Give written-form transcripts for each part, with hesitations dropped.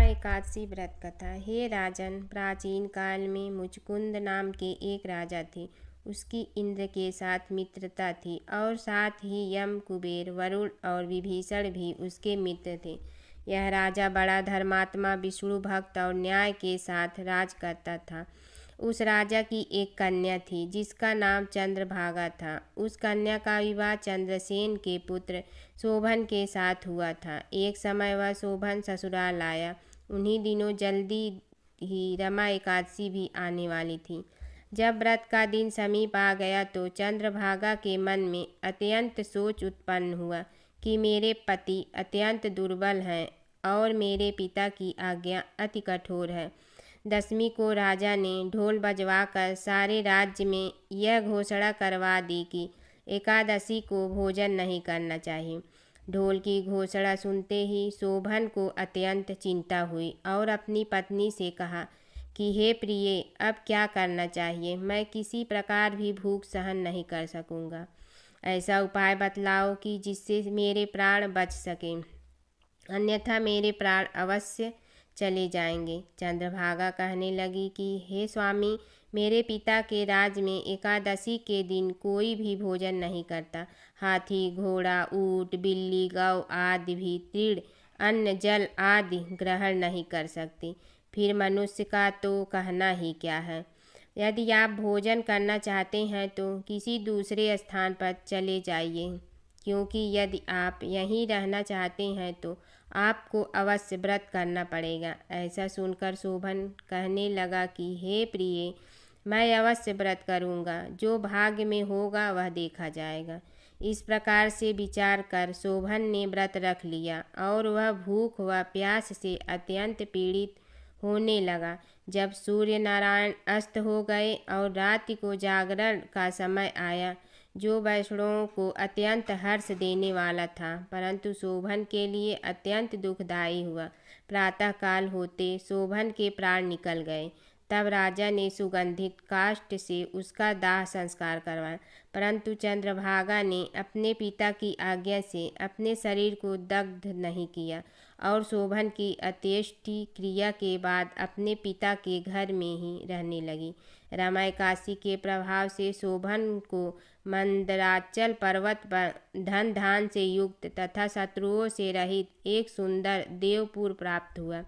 एकादशी व्रत कथा। हे राजन, प्राचीन काल में मुचकुंद नाम के एक राजा थे। उसकी इंद्र के साथ मित्रता थी और साथ ही यम, कुबेर, वरुण और विभीषण भी उसके मित्र थे। यह राजा बड़ा धर्मात्मा, विष्णु भक्त और न्याय के साथ राज करता था। उस राजा की एक कन्या थी जिसका नाम चंद्रभागा था। उस कन्या का विवाह चंद्रसेन के पुत्र शोभन के साथ हुआ था। एक समय वह शोभन ससुराल आया। उन्हीं दिनों जल्दी ही रमा एकादशी भी आने वाली थी। जब व्रत का दिन समीप आ गया तो चंद्रभागा के मन में अत्यंत सोच उत्पन्न हुआ कि मेरे पति अत्यंत दुर्बल हैं और मेरे पिता की आज्ञा अति कठोर है। दशमी को राजा ने ढोल बजवाकर सारे राज्य में यह घोषणा करवा दी कि एकादशी को भोजन नहीं करना चाहिए। ढोल की घोषणा सुनते ही शोभन को अत्यंत चिंता हुई और अपनी पत्नी से कहा कि हे प्रिय, अब क्या करना चाहिए? मैं किसी प्रकार भी भूख सहन नहीं कर सकूँगा। ऐसा उपाय बतलाओ कि जिससे मेरे प्राण बच सकें, अन्यथा मेरे प्राण अवश्य चले जाएंगे। चंद्रभागा कहने लगी कि हे स्वामी, मेरे पिता के राज में एकादशी के दिन कोई भी भोजन नहीं करता। हाथी, घोड़ा, ऊंट, बिल्ली, गौ आदि भी तृण, अन्न, जल आदि ग्रहण नहीं कर सकते। फिर मनुष्य का तो कहना ही क्या है। यदि आप भोजन करना चाहते हैं तो किसी दूसरे स्थान पर चले जाइए, क्योंकि यदि आप यहीं रहना चाहते हैं तो आपको अवश्य व्रत करना पड़ेगा। ऐसा सुनकर शोभन कहने लगा कि हे प्रिय, मैं अवश्य व्रत करूँगा। जो भाग्य में होगा वह देखा जाएगा। इस प्रकार से विचार कर शोभन ने व्रत रख लिया और वह भूख व प्यास से अत्यंत पीड़ित होने लगा। जब सूर्य नारायण अस्त हो गए और रात्रि को जागरण का समय आया, जो वैष्णवों को अत्यंत हर्ष देने वाला था, परंतु शोभन के लिए अत्यंत दुखदायी हुआ। प्रातःकाल होते शोभन के प्राण निकल गए। तब राजा ने सुगंधित काष्ठ से उसका दाह संस्कार करवाया, परंतु चंद्रभागा ने अपने पिता की आज्ञा से अपने शरीर को दग्ध नहीं किया और शोभन की अंत्येष्टि क्रिया के बाद अपने पिता के घर में ही रहने लगी। रमा एकादशी के प्रभाव से शोभन को मंदराचल पर्वत पर धन धान से युक्त तथा शत्रुओं से रहित एक सुंदर देवपुर प्राप्त हुआ।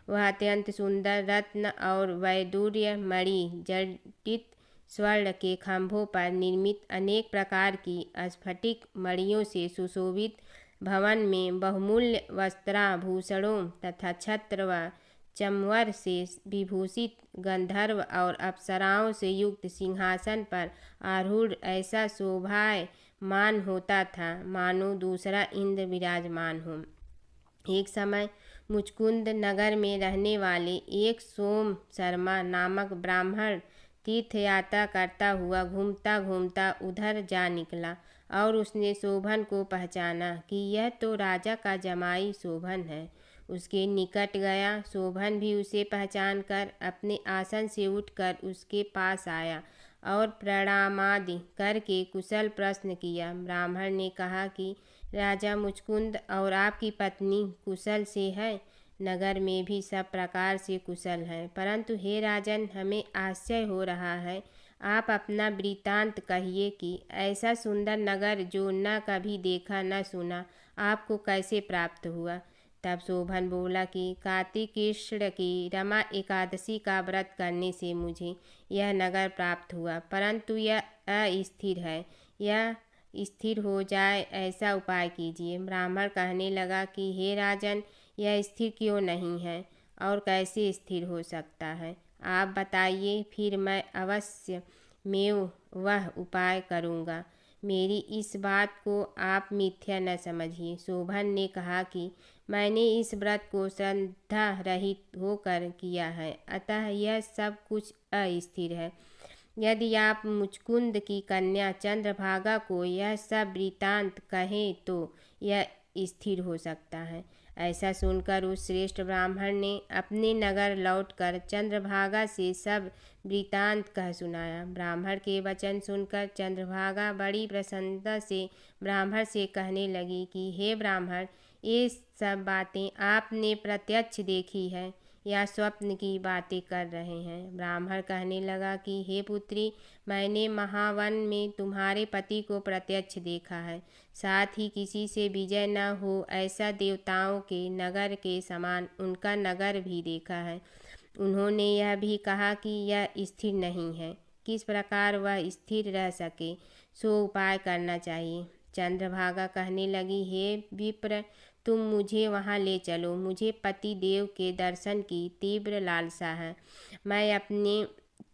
वह अत्यंत सुंदर रत्न और वैदूर्य मणि जटित स्वर्ण के खंभों पर निर्मित अनेक प्रकार की स्फटिक मणियों से सुशोभित भवन में बहुमूल्य वस्त्राभूषणों तथा छत्र व चमवर से विभूषित गंधर्व और अप्सराओं से युक्त सिंहासन पर आरूढ़ ऐसा शोभायमान होता था मानो दूसरा इंद्र विराजमान हो। एक समय मुचकुंद नगर में रहने वाले एक सोम शर्मा नामक ब्राह्मण तीर्थयात्रा करता हुआ घूमता घूमता उधर जा निकला और उसने शोभन को पहचाना कि यह तो राजा का जमाई शोभन है। उसके निकट गया। शोभन भी उसे पहचान कर अपने आसन से उठकर उसके पास आया और प्रणामादि करके कुशल प्रश्न किया। ब्राह्मण ने कहा कि राजा मुचकुंद और आपकी पत्नी कुशल से है। नगर में भी सब प्रकार से कुशल हैं, परंतु हे राजन, हमें आश्चर्य हो रहा है। आप अपना वृत्तांत कहिए कि ऐसा सुंदर नगर जो न कभी देखा न सुना, आपको कैसे प्राप्त हुआ। तब शोभन बोला कि कार्तिक कृष्ण की रमा एकादशी का व्रत करने से मुझे यह नगर प्राप्त हुआ, परंतु यह अस्थिर है। यह स्थिर हो जाए ऐसा उपाय कीजिए। ब्राह्मण कहने लगा कि हे राजन, यह स्थिर क्यों नहीं है और कैसे स्थिर हो सकता है? आप बताइए, फिर मैं अवश्य में वह उपाय करूँगा। मेरी इस बात को आप मिथ्या न समझिए। शोभन ने कहा कि मैंने इस व्रत को श्रद्धा रहित होकर किया है, अतः यह सब कुछ अस्थिर है। यदि आप मुचकुंद की कन्या चंद्रभागा को यह सब वृत्तांत कहें तो यह स्थिर हो सकता है। ऐसा सुनकर उस श्रेष्ठ ब्राह्मण ने अपने नगर लौटकर चंद्रभागा से सब वृत्तांत कह सुनाया। ब्राह्मण के वचन सुनकर चंद्रभागा बड़ी प्रसन्नता से ब्राह्मण से कहने लगी कि हे ब्राह्मण, ये सब बातें आपने प्रत्यक्ष देखी है या स्वप्न की बातें कर रहे हैं? ब्राह्मण कहने लगा कि हे पुत्री, मैंने महावन में तुम्हारे पति को प्रत्यक्ष देखा है, साथ ही किसी से विजय न हो ऐसा देवताओं के नगर के समान उनका नगर भी देखा है। उन्होंने यह भी कहा कि यह स्थिर नहीं है, किस प्रकार वह स्थिर रह सके सो उपाय करना चाहिए। चंद्रभागा कहने लगी, हे विप्र, तुम मुझे वहाँ ले चलो, मुझे पति देव के दर्शन की तीव्र लालसा है। मैं अपने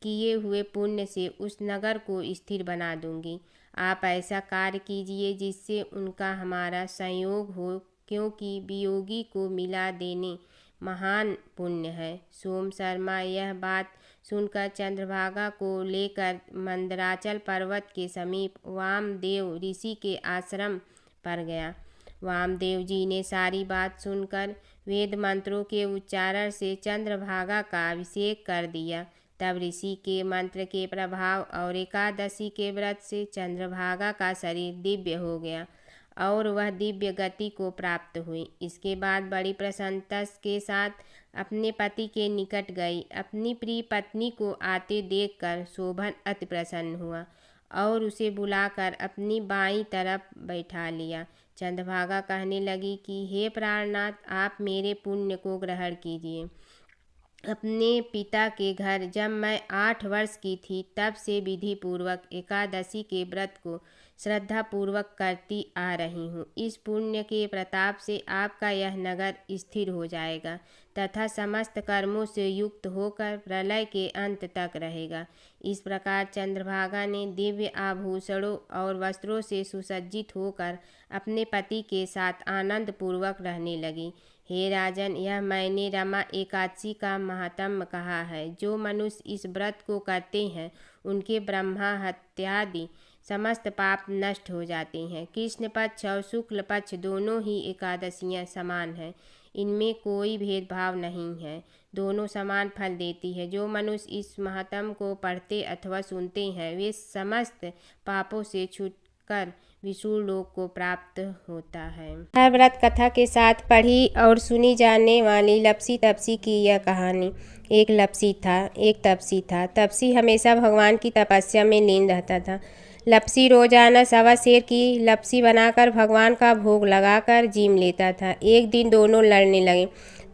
किए हुए पुण्य से उस नगर को स्थिर बना दूंगी। आप ऐसा कार्य कीजिए जिससे उनका हमारा संयोग हो, क्योंकि वियोगी को मिला देने महान पुण्य है। सोम शर्मा यह बात सुनकर चंद्रभागा को लेकर मंदराचल पर्वत के समीप वामदेव ऋषि के आश्रम पर गया। वामदेव जी ने सारी बात सुनकर वेद मंत्रों के उच्चारण से चंद्रभागा का अभिषेक कर दिया। तब ऋषि के मंत्र के प्रभाव और एकादशी के व्रत से चंद्रभागा का शरीर दिव्य हो गया और वह दिव्य गति को प्राप्त हुई। इसके बाद बड़ी प्रसन्नता के साथ अपने पति के निकट गई। अपनी प्रिय पत्नी को आते देखकर शोभन अति प्रसन्न हुआ और उसे बुलाकर अपनी बाईं तरफ बैठा लिया। चंद्रभागा कहने लगी कि हे प्राणनाथ, आप मेरे पुण्य को ग्रहण कीजिए। अपने पिता के घर जब मैं 8 वर्ष की थी तब से विधि पूर्वक एकादशी के व्रत को श्रद्धा पूर्वक करती आ रही हूँ। इस पुण्य के प्रताप से आपका यह नगर स्थिर हो जाएगा तथा समस्त कर्मों से युक्त होकर प्रलय के अंत तक रहेगा। इस प्रकार चंद्रभागा ने दिव्य आभूषणों और वस्त्रों से सुसज्जित होकर अपने पति के साथ आनंद पूर्वक रहने लगी। हे राजन, यह मैंने रमा एकादशी का महात्म्य कहा है। जो मनुष्य इस व्रत को करते हैं उनके ब्रह्मा हत्यादि समस्त पाप नष्ट हो जाते हैं। कृष्ण पक्ष और शुक्ल पक्ष दोनों ही एकादशियाँ समान हैं, इनमें कोई भेदभाव नहीं है, दोनों समान फल देती है। जो मनुष्य इस महात्म्य को पढ़ते अथवा सुनते हैं वे समस्त पापों से छूटकर विष्णु लोक को प्राप्त होता है। हर व्रत कथा के साथ पढ़ी और सुनी जाने वाली लपसी तपसी की यह कहानी। एक लपसी था, एक तपसी था। तपसी हमेशा भगवान की तपस्या में लीन रहता था। लपसी रोजाना सवा सेर की लपसी बनाकर भगवान का भोग लगाकर जीम लेता था। एक दिन दोनों लड़ने लगे।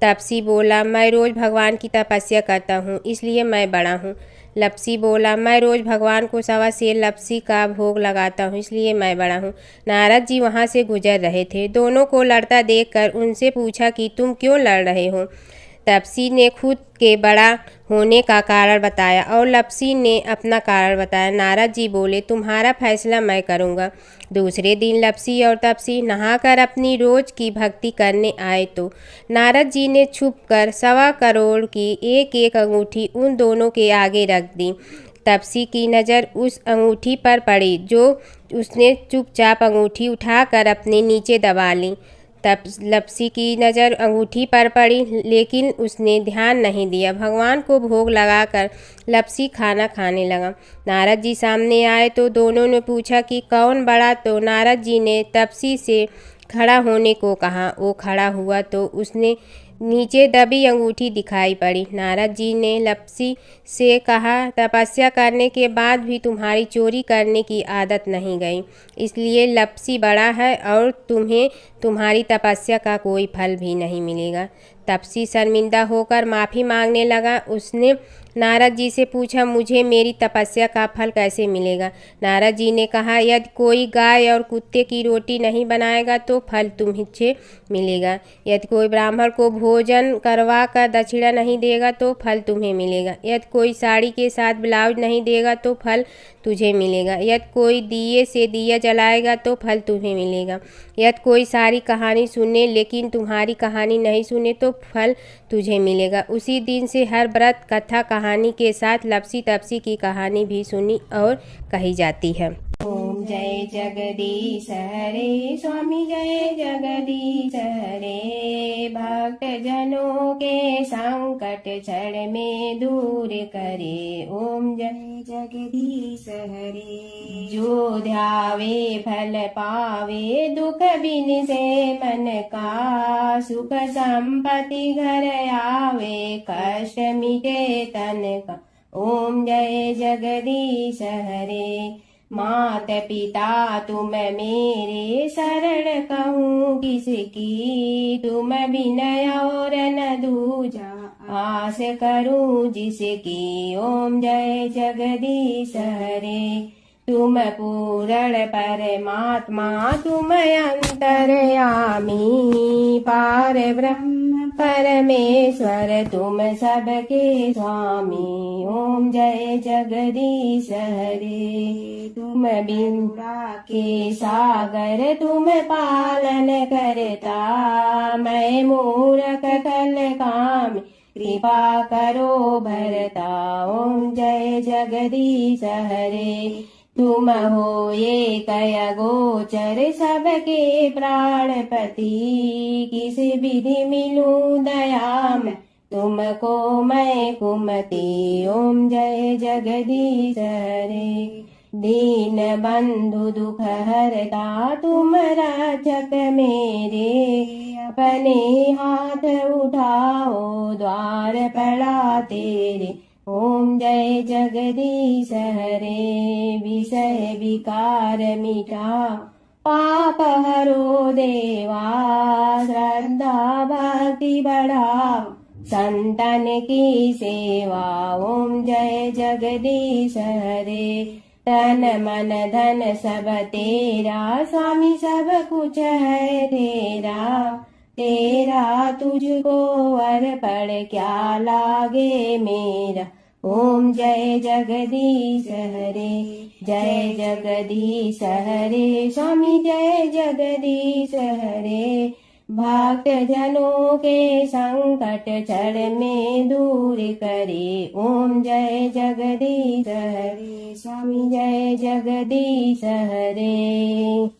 तपसी बोला, मैं रोज़ भगवान की तपस्या करता हूँ इसलिए मैं बड़ा हूँ। लपसी बोला, मैं रोज़ भगवान को सवा सेर लपसी का भोग लगाता हूँ इसलिए मैं बड़ा हूँ। नारद जी वहाँ से गुजर रहे थे। दोनों को लड़ता देखकर उनसे पूछा कि तुम क्यों लड़ रहे हो। तपसी ने खुद के बड़ा होने का कारण बताया और लपसी ने अपना कारण बताया। नारद जी बोले, तुम्हारा फैसला मैं करूँगा। दूसरे दिन लपसी और तपसी नहाकर अपनी रोज की भक्ति करने आए तो नारद जी ने छुपकर 1.25 करोड़ की एक एक अंगूठी उन दोनों के आगे रख दी। तपसी की नज़र उस अंगूठी पर पड़ी जो उसने चुपचाप अंगूठी उठाकर अपने नीचे दबा ली। तब लपसी की नज़र अंगूठी पर पड़ी लेकिन उसने ध्यान नहीं दिया। भगवान को भोग लगाकर लपसी खाना खाने लगा। नारद जी सामने आए तो दोनों ने पूछा कि कौन बड़ा, तो नारद जी ने तपसी से खड़ा होने को कहा। वो खड़ा हुआ तो उसने नीचे दबी अंगूठी दिखाई पड़ी। नारद जी ने लपसी से कहा, तपस्या करने के बाद भी तुम्हारी चोरी करने की आदत नहीं गई, इसलिए लपसी बड़ा है और तुम्हें तुम्हारी तपस्या का कोई फल भी नहीं मिलेगा। तपसी शर्मिंदा होकर माफ़ी मांगने लगा। उसने नारद जी से पूछा, मुझे मेरी तपस्या का फल कैसे मिलेगा। नारद जी ने कहा, यदि कोई गाय और कुत्ते की रोटी नहीं बनाएगा तो फल तुम्हें मिलेगा। यदि कोई ब्राह्मण को भोजन करवा कर दक्षिणा नहीं देगा तो फल तुम्हें मिलेगा। यदि कोई साड़ी के साथ ब्लाउज नहीं देगा तो फल तुझे मिलेगा। यदि कोई दिए से दिया जलाएगा तो फल तुम्हें मिलेगा। यदि कोई सारी कहानी सुने लेकिन तुम्हारी कहानी नहीं सुने तो फल तुझे मिलेगा। उसी दिन से हर व्रत कथा कहानी के साथ लपसी तपसी की कहानी भी सुनी और कही जाती है। ओम जय जगदीश हरे स्वामी जय जगदीश हरे। भक्त जनों के संकट क्षण में दूर करे। ओम जय जगदीश हरे। जो ध्यावे फल पावे दुख बिन से मन का। सुख संपत्ति घर आवे कष्ट मिटे तन का। ओम जय जगदीश हरे। मात पिता तुम मेरे शरण कहूँ किसकी। तुम विनय और न दूजा आस करूँ जिसकी। ओम जय जगदीश हरे। तुम पूर्ण परमात्मा तुम अंतर्यामी। पार ब्रह्म परमेश्वर तुम सबके स्वामी। ओम जय जगदीश हरे। तुम बिंदा के सागर तुम पालन करता। मैं मूर्ख कल काम कृपा करो भरता। ओम जय जगदीश हरे। तुम हो ये कय गोचर सबके प्राणपति। किस विधि मिलूं दया में तुमको मैं कुमति। ओम जय जगदीश हरे। दीन बंधु दुख हरता तुम रक्षक मेरे। अपने हाथ उठाओ द्वार पड़ा तेरे। ओम जय जगदीश हरे। विषय विकार मिटा पाप हरो देवा। श्रद्धा भक्ति बढ़ाओ संतन की सेवा। ओम जय जगदीश हरे। तन मन धन सब तेरा स्वामी सब कुछ है तेरा। तेरा तुझको अर्पण क्या लागे मेरा। ओम जय जगदीश हरे। जय जगदीश हरे स्वामी जय जगदीश हरे। भक्त जनों के संकट क्षण में दूर करे। ओम जय जगदीश हरे स्वामी जय जगदीश हरे।